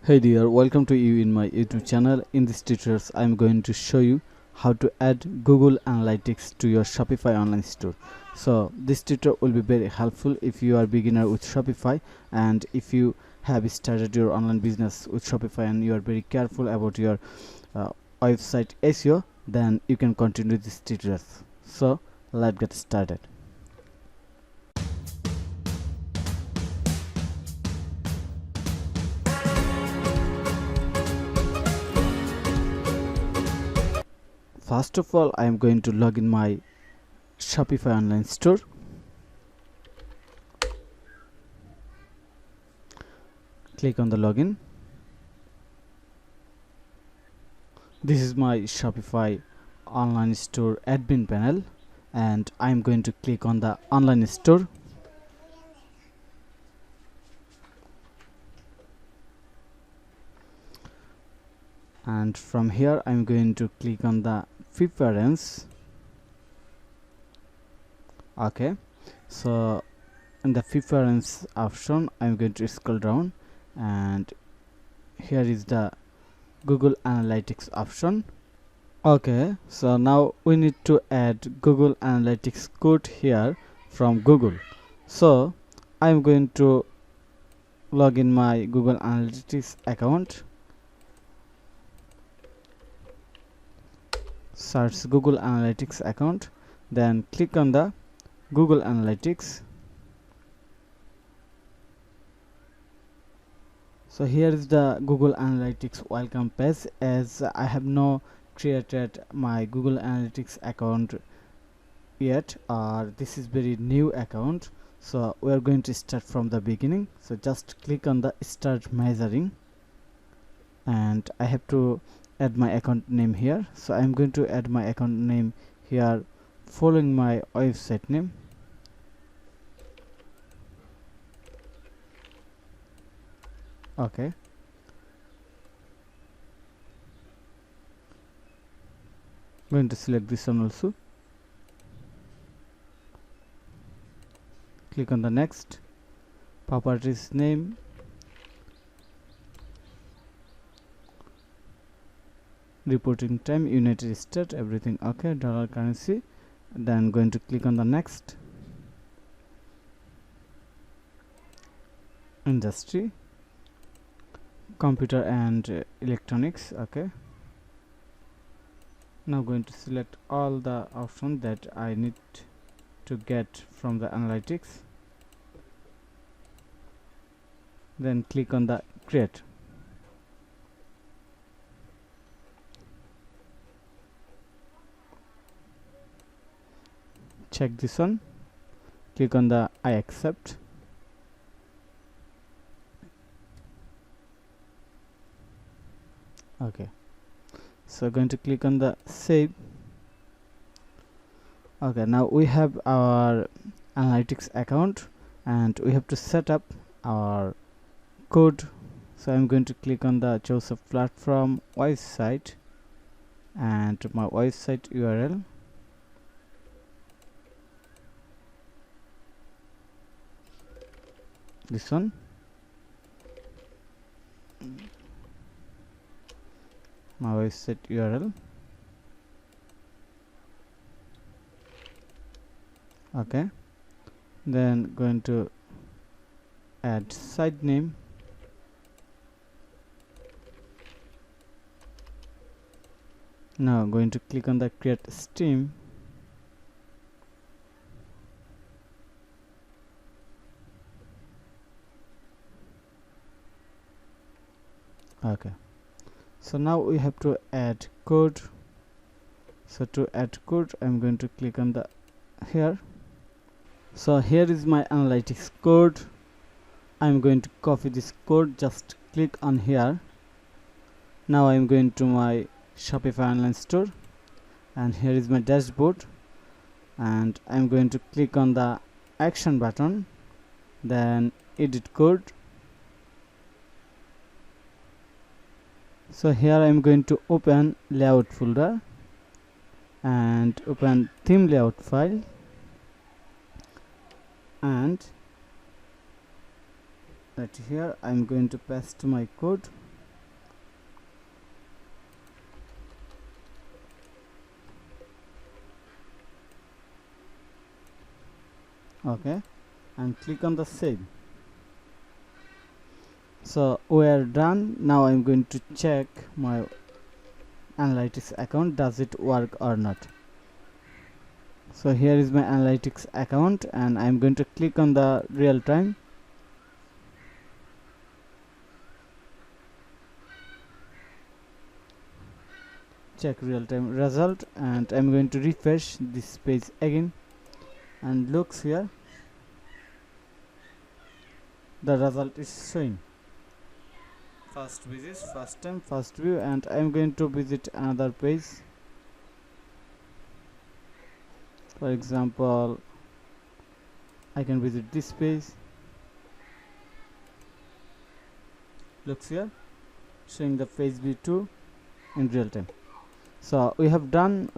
Hey dear, welcome to you in my YouTube channel. In this tutorial, I am going to show you how to add Google Analytics to your Shopify online store. So this tutorial will be very helpful if you are beginner with Shopify, and if you have started your online business with Shopify and you are very careful about your website SEO, then you can continue this tutorial. So let's get started. First of all, I am going to log in my Shopify online store. Click on the login. This is my Shopify online store admin panel, and I am going to click on the online store. And from here I am going to click on the preference. Okay, so in the preference option I am going to scroll down, and here is the Google Analytics option. Okay, so now we need to add Google Analytics code here from Google. So I am going to log in my Google Analytics account. Search Google Analytics account, then click on the Google Analytics. So here is the Google Analytics welcome page. As I have not created my Google Analytics account yet, or this is very new account, so we are going to start from the beginning. So just click on the start measuring, and I have to add my account name here. So I'm going to add my account name here following my website name. Okay, going to select this one also. Click on the next. Properties name, reporting time United States, everything okay. Dollar currency, then going to click on the next. Industry, computer and electronics. Okay, now going to select all the options that I need to get from the analytics, then click on the create. Check this one, click on the I accept. Okay, so going to click on the save. Okay, now we have our analytics account and we have to set up our code. So I'm going to click on the choose a platform website and my website URL. This one, my website URL. Okay, then going to add site name, now going to click on the create stream. Okay, so now we have to add code. So to add code I'm going to click on the here. So here is my analytics code. I'm going to copy this code, just click on here. Now I'm going to my Shopify online store, and here is my dashboard, and I'm going to click on the action button, then edit code. So here I'm going to open layout folder and open theme layout file, and right here I'm going to paste my code. Okay, and click on the save. So we are done. Now I'm going to check my analytics account, does it work or not. So here is my analytics account, and I'm going to click on the real time. Check real time result, and I'm going to refresh this page again, and looks here the result is showing. First visit, first time, first view, and I'm going to visit another page. For example, I can visit this page. Looks here showing the page view 2 in real time. So we have done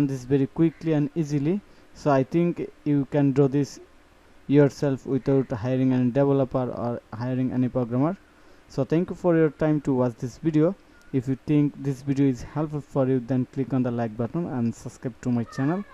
this very quickly and easily. So I think you can do this yourself without hiring any developer or hiring any programmer. So thank you for your time to watch this video. If you think this video is helpful for you, then click on the like button and subscribe to my channel.